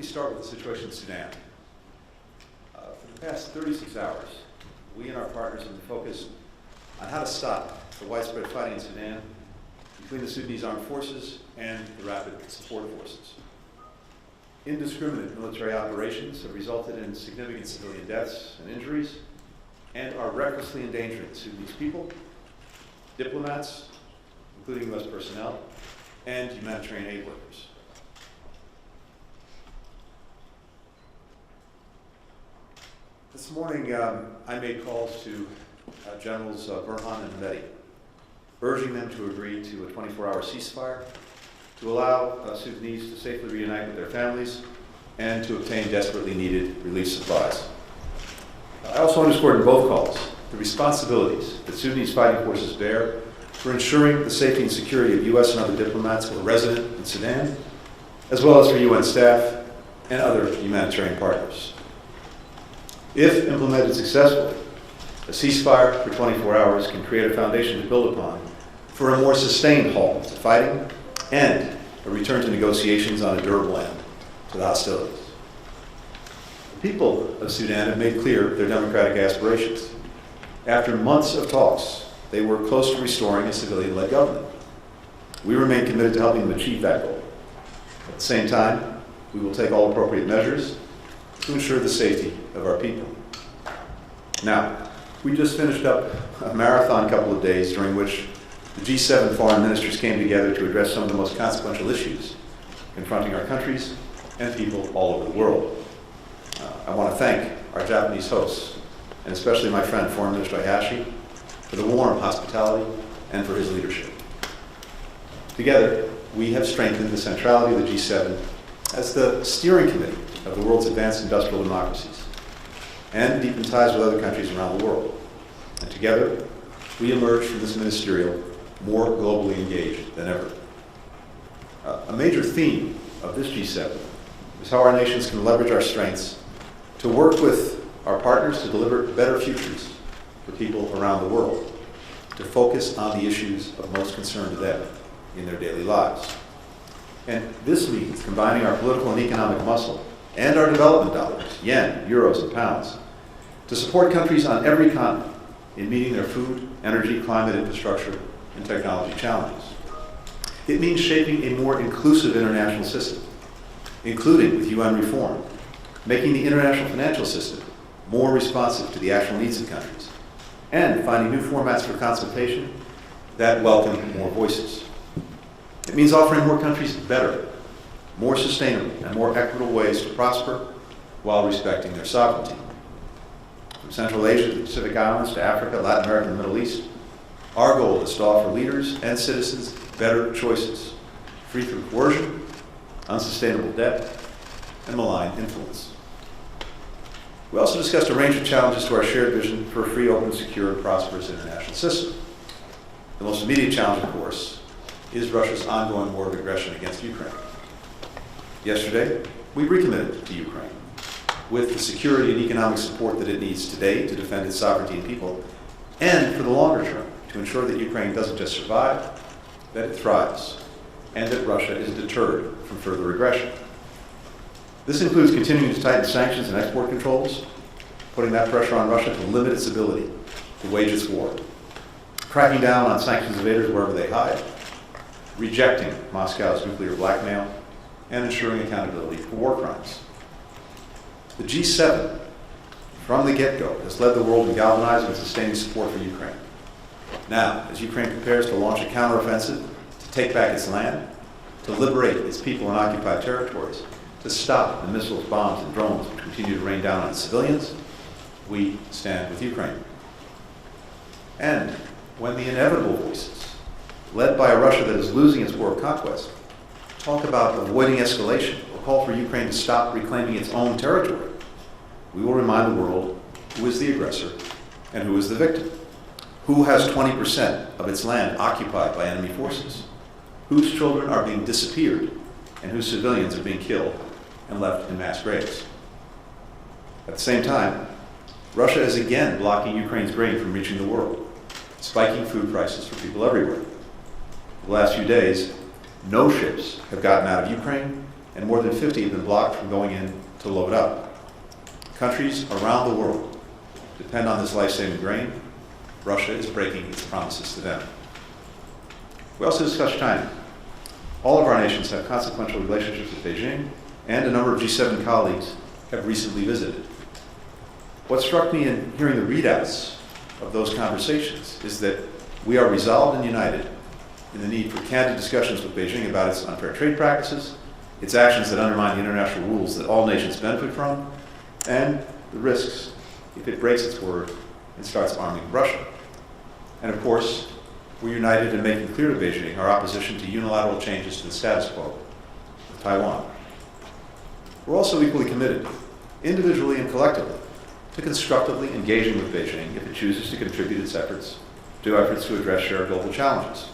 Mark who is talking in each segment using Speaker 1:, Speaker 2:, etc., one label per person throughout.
Speaker 1: start with the situation in Sudan. For the past 36 hours, we and our partners have been focused on how to stop the widespread fighting in Sudan between the Sudanese armed forces and the rapid support forces. Indiscriminate military operations have resulted in significant civilian deaths and injuries and are recklessly endangering Sudanese people, diplomats, including U.S. personnel, and humanitarian aid workers. This morning, I made calls to Generals Burhan and Mehdi, urging them to agree to a 24-hour ceasefire to allow Sudanese to safely reunite with their families and to obtain desperately needed relief supplies. I also underscored in both calls the responsibilities that Sudanese fighting forces bear for ensuring the safety and security of U.S. and other diplomats who are resident in Sudan, as well as for UN staff and other humanitarian partners. If implemented successfully, a ceasefire for 24 hours can create a foundation to build upon for a more sustained halt to fighting and a return to negotiations on a durable end to the hostilities. The people of Sudan have made clear their democratic aspirations. After months of talks, they were close to restoring a civilian-led government. We remain committed to helping them achieve that goal. At the same time, we will take all appropriate measures to ensure the safety of our people. Now, we just finished up a marathon couple of days during which the G7 foreign ministers came together to address some of the most consequential issues confronting our countries and people all over the world. I want to thank our Japanese hosts, and especially my friend, Foreign Minister Hayashi, for the warm hospitality and for his leadership. Together, we have strengthened the centrality of the G7 as the steering committee of the world's advanced industrial democracies and deepened ties with other countries around the world. And together, we emerge from this ministerial more globally engaged than ever. A major theme of this G7 is how our nations can leverage our strengths to work with our partners to deliver better futures for people around the world, to focus on the issues of most concern to them in their daily lives. And this means combining our political and economic muscle and our development dollars, yen, euros, and pounds, to support countries on every continent in meeting their food, energy, climate, infrastructure, and technology challenges. It means shaping a more inclusive international system, including with UN reform, making the international financial system more responsive to the actual needs of countries, and finding new formats for consultation that welcome more voices. It means offering more countries better, more sustainable, and more equitable ways to prosper while respecting their sovereignty. From Central Asia to the Pacific Islands to Africa, Latin America, and the Middle East, our goal is to offer leaders and citizens better choices, free from coercion, unsustainable debt, and malign influence. We also discussed a range of challenges to our shared vision for a free, open, secure, and prosperous international system. The most immediate challenge, of course, is Russia's ongoing war of aggression against Ukraine. Yesterday, we recommitted to Ukraine with the security and economic support that it needs today to defend its sovereignty and people, and for the longer term, to ensure that Ukraine doesn't just survive, that it thrives, and that Russia is deterred from further aggression. This includes continuing to tighten sanctions and export controls, putting that pressure on Russia to limit its ability to wage its war, cracking down on sanctions evaders wherever they hide, rejecting Moscow's nuclear blackmail, and ensuring accountability for war crimes. The G7, from the get-go, has led the world in galvanizing and sustaining support for Ukraine. Now, as Ukraine prepares to launch a counteroffensive to take back its land, to liberate its people in occupied territories, to stop the missiles, bombs, and drones which continue to rain down on its civilians, we stand with Ukraine. And when the inevitable voices, led by a Russia that is losing its war of conquest, talk about avoiding escalation or call for Ukraine to stop reclaiming its own territory, we will remind the world who is the aggressor and who is the victim, who has 20% of its land occupied by enemy forces, whose children are being disappeared, and whose civilians are being killed and left in mass graves. At the same time, Russia is again blocking Ukraine's grain from reaching the world, spiking food prices for people everywhere. The last few days, no ships have gotten out of Ukraine, and more than 50 have been blocked from going in to load up. Countries around the world depend on this life-saving grain. Russia is breaking its promises to them. We also discussed China. All of our nations have consequential relationships with Beijing, and a number of G7 colleagues have recently visited. What struck me in hearing the readouts of those conversations is that we are resolved and united in the need for candid discussions with Beijing about its unfair trade practices, its actions that undermine the international rules that all nations benefit from, and the risks if it breaks its word and starts arming Russia. And of course, we're united in making clear to Beijing our opposition to unilateral changes to the status quo of Taiwan. We're also equally committed, individually and collectively, to constructively engaging with Beijing if it chooses to contribute its efforts to address shared global challenges.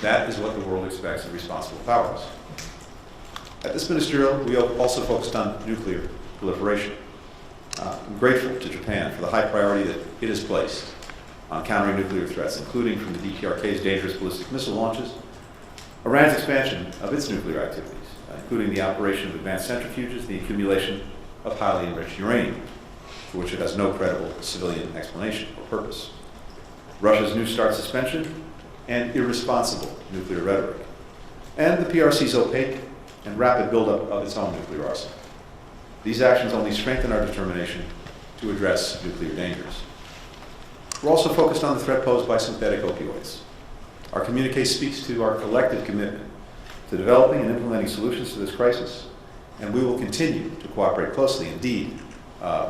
Speaker 1: That is what the world expects of responsible powers. At this ministerial, we also focused on nuclear proliferation. I'm grateful to Japan for the high priority that it has placed on countering nuclear threats, including from the DPRK's dangerous ballistic missile launches, Iran's expansion of its nuclear activities, including the operation of advanced centrifuges, the accumulation of highly enriched uranium, for which it has no credible civilian explanation or purpose, Russia's New START suspension, and irresponsible nuclear rhetoric, and the PRC's opaque and rapid buildup of its own nuclear arsenal. These actions only strengthen our determination to address nuclear dangers. We're also focused on the threat posed by synthetic opioids. Our communique speaks to our collective commitment to developing and implementing solutions to this crisis, and we will continue to cooperate closely. Indeed,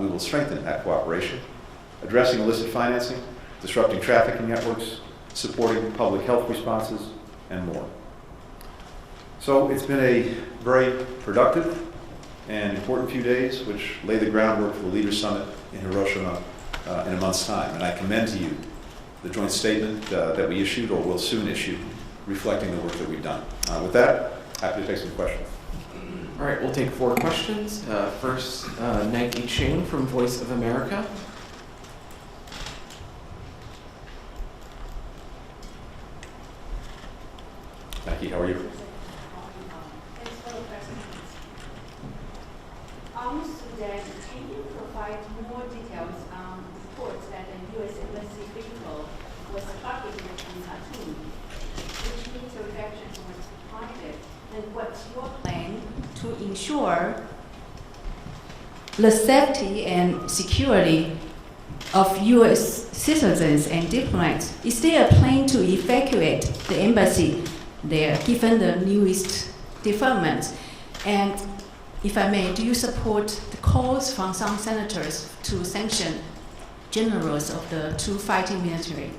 Speaker 1: we will strengthen that cooperation, addressing illicit financing, disrupting trafficking networks, supporting public health responses, and more. So it's been a very productive and important few days, which lay the groundwork for the Leaders' Summit in Hiroshima in a month's time. And I commend to you the joint statement that we issued, or will soon issue, reflecting the work that we've done. With that, happy to take some questions.
Speaker 2: All right, we'll take 4 questions. First, Nike Ching from Voice of America.
Speaker 1: Nike, how are you?
Speaker 3: Sudan, can you provide more details on reports that the U.S. Embassy vehicle was targeted in Khartoum, which means your actions were targeted, and what's your plan to ensure the safety and security of U.S. citizens and diplomats? Is there a plan to evacuate the embassy there, given the newest developments? And if I may, do you support the calls from some senators to sanction generals of the 2 fighting military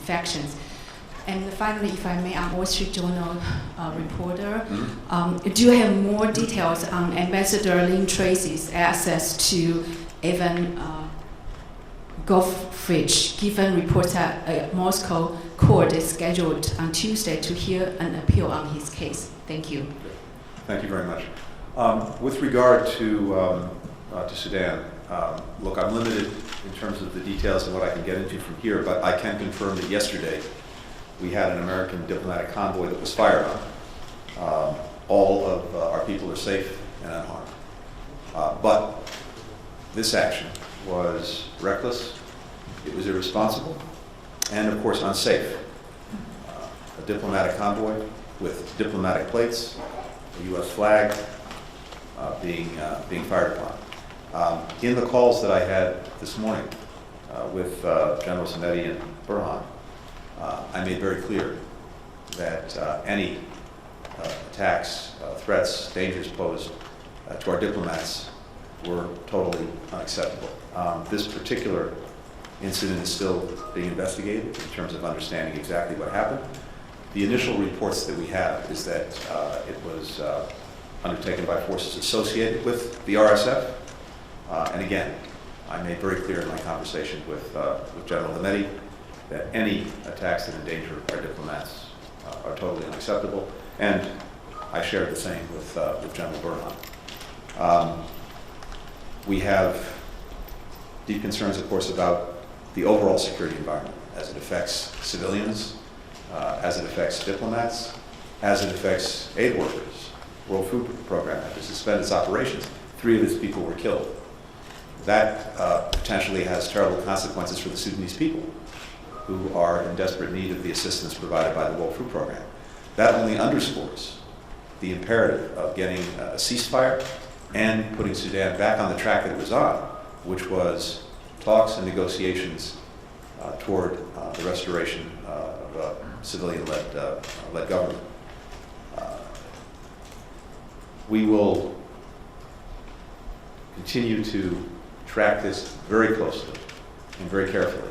Speaker 3: factions? And finally, if I may, I'm Wall Street Journal reporter. Do you have more details on Ambassador Lynn Tracy's access to Evan Goffridge, given reports that a Moscow court is scheduled on Tuesday to hear an appeal on his case? Thank you.
Speaker 1: Thank you very much. With regard to Sudan, look, I'm limited in terms of the details and what I can get into from here, but I can confirm that yesterday we had an American diplomatic convoy that was fired on. All of our people are safe and unharmed. But this action was reckless, it was irresponsible, and of course unsafe. A diplomatic convoy with diplomatic plates, a U.S. flag, being fired upon. In the calls that I had this morning with Generals Hamedi and Burhan, I made very clear that any attacks, threats, dangers posed to our diplomats were totally unacceptable. This particular incident is still being investigated in terms of understanding exactly what happened. The initial reports that we have is that it was undertaken by forces associated with the RSF. And again, I made very clear in my conversation with General Hamedi that any attacks that endanger our diplomats are totally unacceptable. And I shared the same with General Burhan. We have deep concerns, of course, about the overall security environment as it affects civilians, as it affects diplomats, as it affects aid workers World Food Program had to suspend its operations. 3 of its people were killed. That potentially has terrible consequences for the Sudanese people, who are in desperate need of the assistance provided by the World Food Program. That only underscores the imperative of getting a ceasefire and putting Sudan back on the track that it was on, which was talks and negotiations toward the restoration of a civilian-led government. We will continue to track this very closely and very carefully.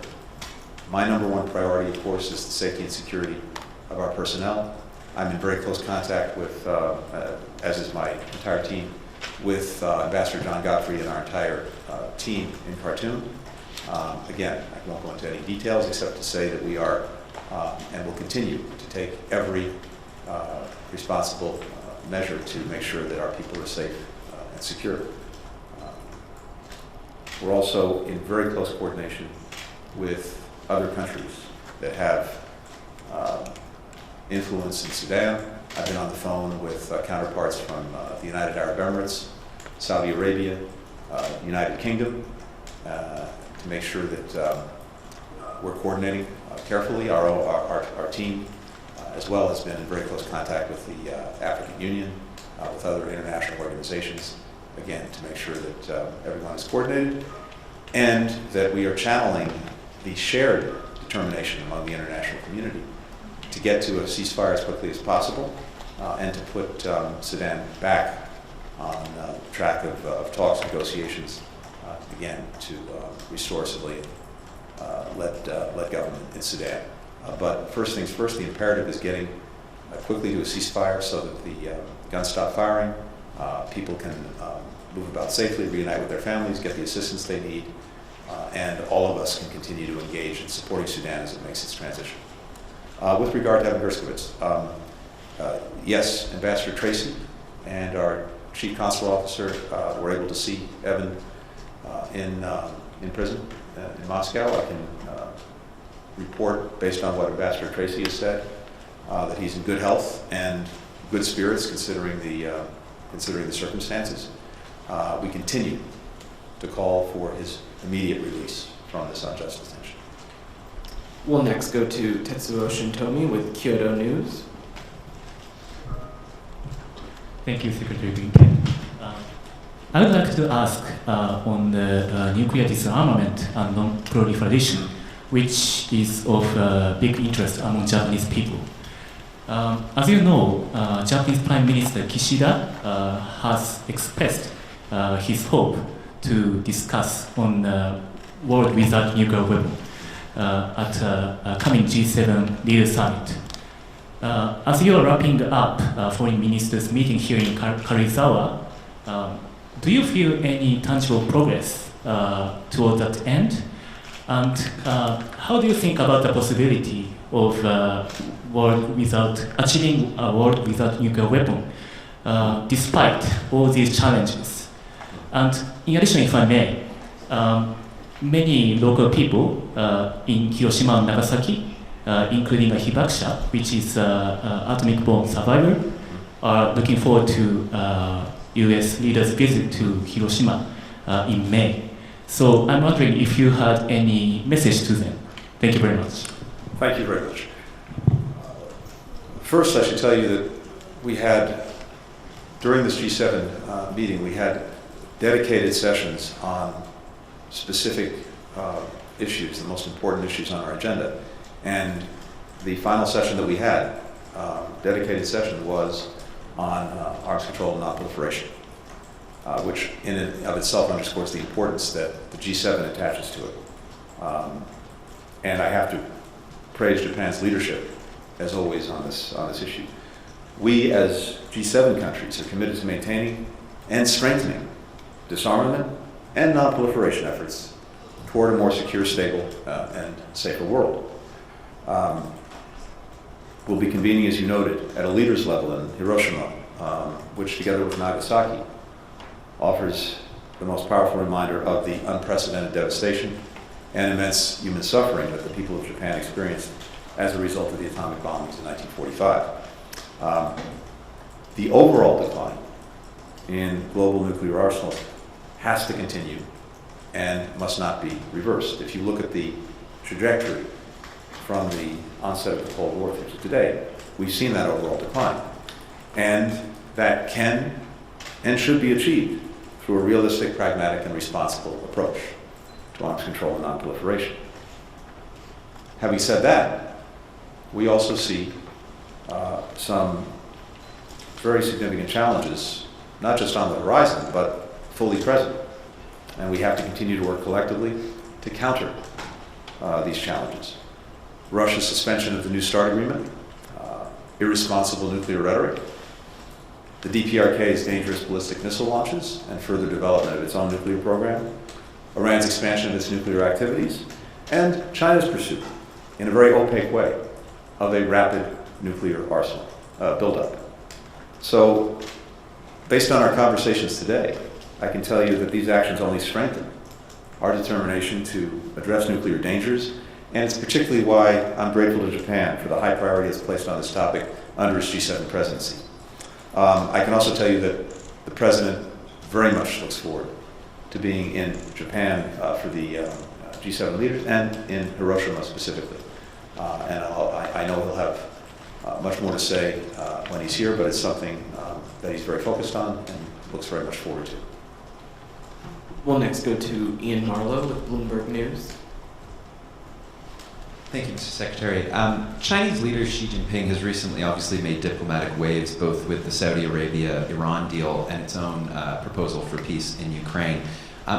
Speaker 1: My number 1 priority, of course, is the safety and security of our personnel. I'm in very close contact with, as is my entire team, with Ambassador John Godfrey and our entire team in Khartoum. Again, I won't go into any details except to say that we are and will continue to take every responsible measure to make sure that our people are safe and secure. We're also in very close coordination with other countries that have influence in Sudan. I've been on the phone with counterparts from the United Arab Emirates, Saudi Arabia, United Kingdom, to make sure that we're coordinating carefully. Our team as well has been in very close contact with the African Union, with other international organizations, again, to make sure that everyone is coordinated and that we are channeling the shared determination among the international community to get to a ceasefire as quickly as possible and to put Sudan back on the track of talks, negotiations, again, to restore civilian-led government in Sudan. But first things first, the imperative is getting quickly to a ceasefire so that the guns stop firing, people can move about safely, reunite with their families, get the assistance they need, and all of us can continue to engage in supporting Sudan as it makes its transition. With regard to Evan Gershkovich, yes, Ambassador Tracy and our Chief Consular Officer were able to see Evan in prison in Moscow. I can report, based on what Ambassador Tracy has said, that he's in good health and good spirits considering the circumstances. We continue to call for his immediate release from this unjust detention.
Speaker 2: We'll next go to Tetsuo Shintomi with Kyoto News.
Speaker 4: Thank you, Secretary Blinken. I would like to ask on the nuclear disarmament and non-proliferation, which is of big interest among Japanese people. As you know, Japanese Prime Minister Kishida has expressed his hope to discuss on the world without nuclear weapon at a coming G7 leader summit. As you are wrapping up foreign ministers meeting here in Karizawa, do you feel any tangible progress toward that end? And how do you think about the possibility of achieving a world without nuclear weapon, despite all these challenges? And in addition, if I may, many local people in Hiroshima and Nagasaki, including a hibakusha, which is an atomic bomb survivor, are looking forward to U.S. leaders' visit to Hiroshima in May. So I'm wondering if you had any message to them. Thank you very much.
Speaker 1: Thank you very much. First, I should tell you that we had, during this G7 meeting, we had dedicated sessions on specific issues, the most important issues on our agenda. And the final session that we had, dedicated session, was on arms control and non-proliferation, which in and of itself underscores the importance that the G7 attaches to it. And I have to praise Japan's leadership, as always, on this issue. We, as G7 countries, are committed to maintaining and strengthening disarmament and non-proliferation efforts toward a more secure, stable, and safer world. We'll be convening, as you noted, at a leaders level in Hiroshima, which, together with Nagasaki, offers the most powerful reminder of the unprecedented devastation and immense human suffering that the people of Japan experienced as a result of the atomic bombings in 1945. the overall decline in global nuclear arsenals has to continue and must not be reversed. If you look at the trajectory from the onset of the Cold War through to today, we've seen that overall decline. And that can and should be achieved through a realistic, pragmatic, and responsible approach to arms control and nonproliferation. Having said that, we also see some very significant challenges, not just on the horizon, but fully present. And we have to continue to work collectively to counter these challenges. Russia's suspension of the New START agreement, irresponsible nuclear rhetoric, the DPRK's dangerous ballistic missile launches and further development of its own nuclear program, Iran's expansion of its nuclear activities, and China's pursuit, in a very opaque way, of a rapid nuclear arsenal buildup. So, based on our conversations today, I can tell you that these actions only strengthen our determination to address nuclear dangers, and it's particularly why I'm grateful to Japan for the high priority it's placed on this topic under its G7 presidency. I can also tell you that the President very much looks forward to being in Japan for the G7 leaders and in Hiroshima specifically. And I know he'll have much more to say when he's here, but it's something that he's very focused on and looks very much forward to.
Speaker 2: We'll next go to Ian Marlowe with Bloomberg News.
Speaker 5: Thank you, Mr. Secretary. Chinese leader Xi Jinping has recently obviously made diplomatic waves, both with the Saudi Arabia-Iran deal and its own proposal for peace in Ukraine.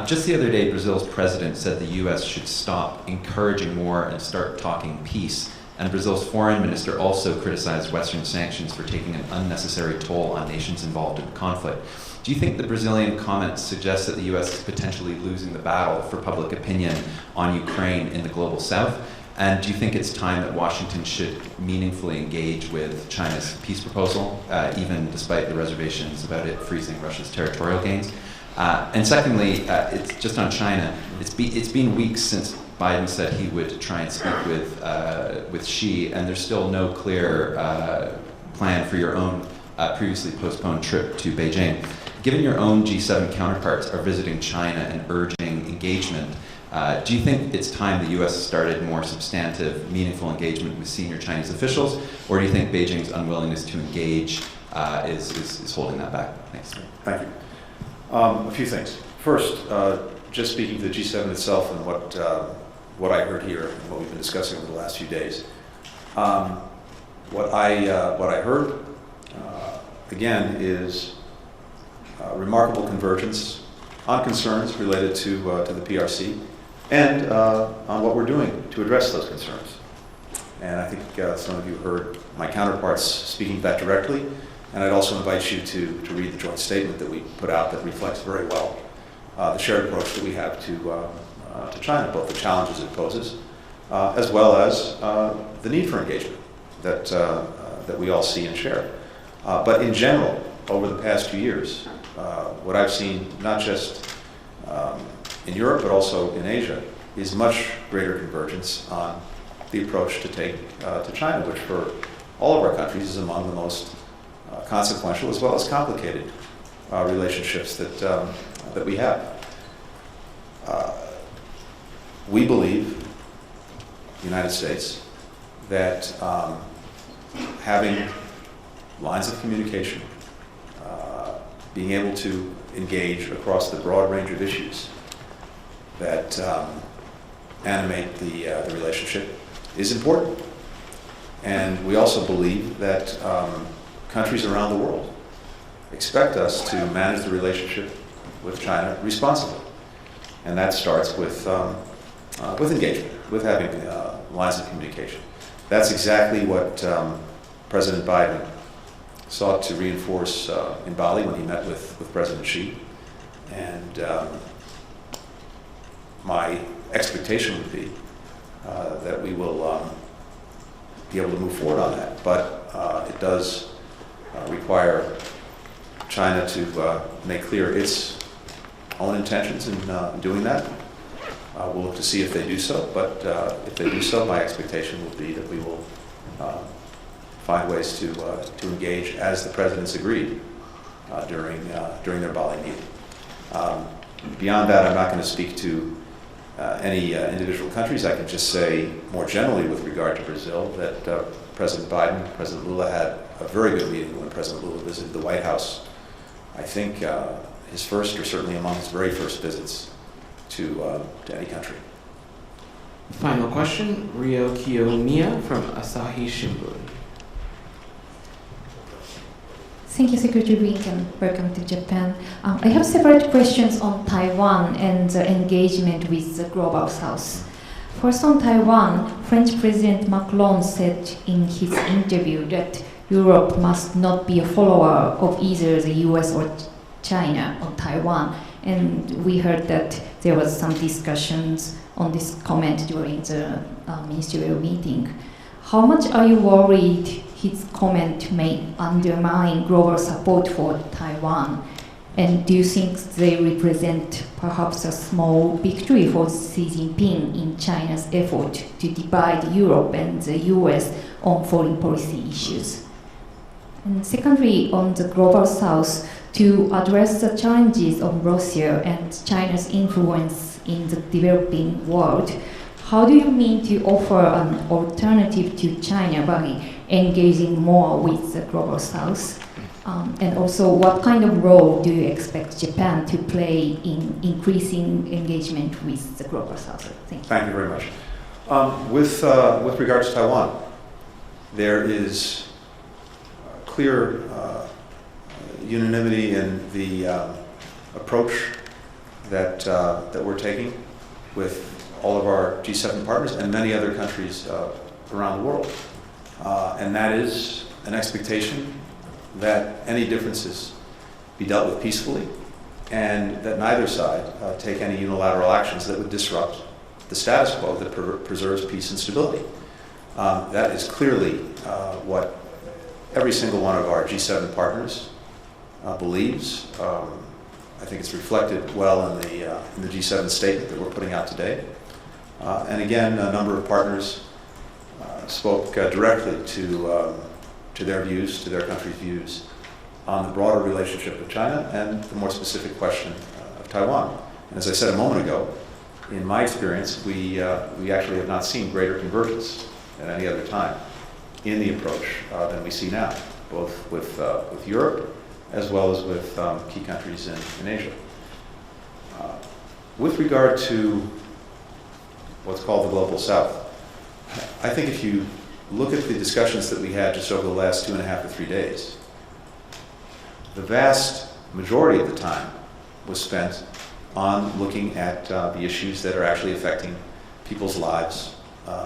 Speaker 5: Just the other day, Brazil's president said the U.S. should stop encouraging war and start talking peace. And Brazil's foreign minister also criticized Western sanctions for taking an unnecessary toll on nations involved in the conflict. Do you think the Brazilian comments suggest that the U.S. is potentially losing the battle for public opinion on Ukraine in the global south? And do you think it's time that Washington should meaningfully engage with China's peace proposal, even despite the reservations about it freezing Russia's territorial gains? And secondly, it's just on China. It's been weeks since Biden said he would try and speak with Xi, and there's still no clear plan for your own previously postponed trip to Beijing. Given your own G7 counterparts are visiting China and urging engagement, do you think it's time the U.S. started more substantive, meaningful engagement with senior Chinese officials, or do you think Beijing's unwillingness to engage is holding that back? Thanks.
Speaker 1: Thank you. A few things. First, just speaking to the G7 itself and what I heard here and what we've been discussing over the last few days. What I heard again is remarkable convergence on concerns related to the PRC and on what we're doing to address those concerns. And I think some of you heard my counterparts speaking to that directly, and I'd also invite you to read the joint statement that we put out that reflects very well the shared approach that we have to China, both the challenges it poses, as well as the need for engagement that we all see and share. But in general, over the past few years, what I've seen, not just in Europe, but also in Asia, is much greater convergence on the approach to take to China, which for all of our countries is among the most consequential as well as complicated relationships that we have. We believe, the United States, that having lines of communication, being able to engage across the broad range of issues that animate the relationship is important. And we also believe that countries around the world expect us to manage the relationship with China responsibly. And that starts with engagement, with having lines of communication. That's exactly what President Biden sought to reinforce in Bali when he met with President Xi. And my expectation would be that we will be able to move forward on that. But it does require China to make clear its own intentions in doing that. We'll look to see if they do so, but if they do so, my expectation will be that we will find ways to engage as the presidents agreed during their Bali meeting. Beyond that, I'm not going to speak to any individual countries. I can just say more generally with regard to Brazil that President Biden, President Lula had a very good meeting when President Lula visited the White House. I think his first, or certainly among his very first visits to any country.
Speaker 2: Final question, Ryo Kiyomiya from Asahi Shimbun.
Speaker 6: Thank you, Secretary Blinken. Welcome to Japan. I have several questions on Taiwan and the engagement with the Global South. First on Taiwan, French President Macron said in his interview that Europe must not be a follower of either the US or China on Taiwan. And we heard that there was some discussions on this comment during the ministerial meeting. How much are you worried his comment may undermine global support for Taiwan? And do you think they represent perhaps a small victory for Xi Jinping in China's effort to divide Europe and the US on foreign policy issues? And secondly, on the Global South, to address the challenges of Russia and China's influence in the developing world, how do you mean to offer an alternative to China by engaging more with the Global South? And also, what kind of role do you expect Japan to play in increasing engagement with the Global South? Thank you.
Speaker 1: Thank you very much. With regard to Taiwan, there is clear unanimity in the approach that we're taking with all of our G7 partners and many other countries around the world. And that is an expectation that any differences be dealt with peacefully and that neither side take any unilateral actions that would disrupt the status quo that preserves peace and stability. That is clearly what every single one of our G7 partners believes. I think it's reflected well in the G7 statement that we're putting out today. And again, a number of partners spoke directly to their views, to their country's views on the broader relationship with China and the more specific question of Taiwan. And as I said a moment ago, in my experience, we actually have not seen greater convergence at any other time in the approach than we see now, both with Europe as well as with key countries in Asia. With regard to what's called the Global South, I think if you look at the discussions that we had just over the last 2.5 to 3 days, the vast majority of the time was spent on looking at the issues that are actually affecting people's lives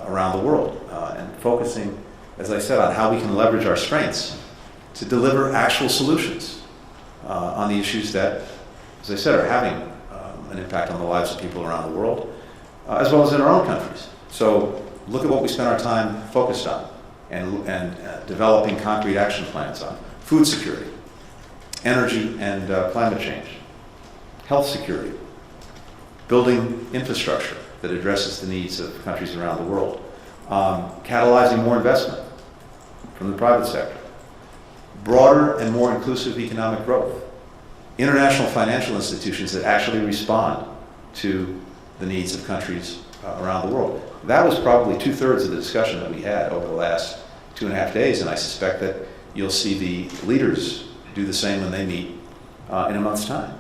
Speaker 1: around the world and focusing, as I said, on how we can leverage our strengths to deliver actual solutions on the issues that, as I said, are having an impact on the lives of people around the world, as well as in our own countries. So look at what we spend our time focused on and developing concrete action plans on: food security, energy and climate change, health security, building infrastructure that addresses the needs of countries around the world, catalyzing more investment from the private sector, broader and more inclusive economic growth, international financial institutions that actually respond to the needs of countries around the world. That was probably 2/3 of the discussion that we had over the last 2.5 days, and I suspect that you'll see the leaders do the same when they meet in a month's time.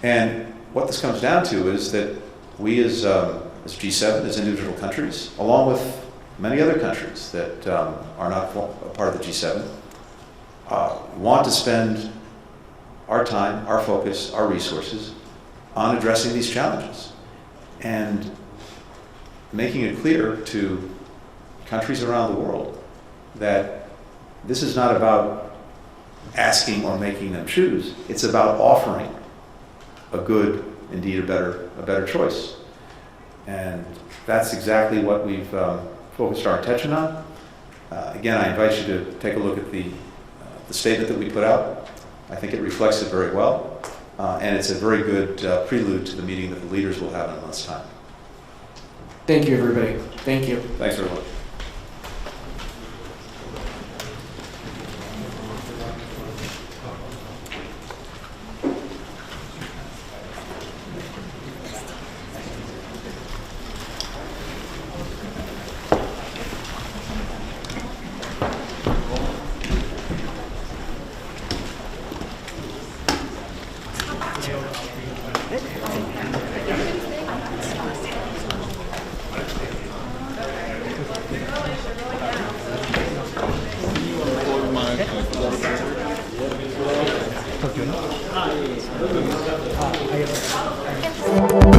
Speaker 1: And what this comes down to is that we as G7, as individual countries, along with many other countries that are not a part of the G7, want to spend our time, our focus, our resources on addressing these challenges and making it clear to countries around the world that this is not about asking or making them choose. It's about offering a good, indeed a better choice. And that's exactly what we've focused our attention on. Again, I invite you to take a look at the statement that we put out. I think it reflects it very well. And it's a very good prelude to the meeting that the leaders will have in a month's time.
Speaker 2: Thank you, everybody. Thank you.
Speaker 1: Thanks, everyone.
Speaker 7: 東京のありがとうございます。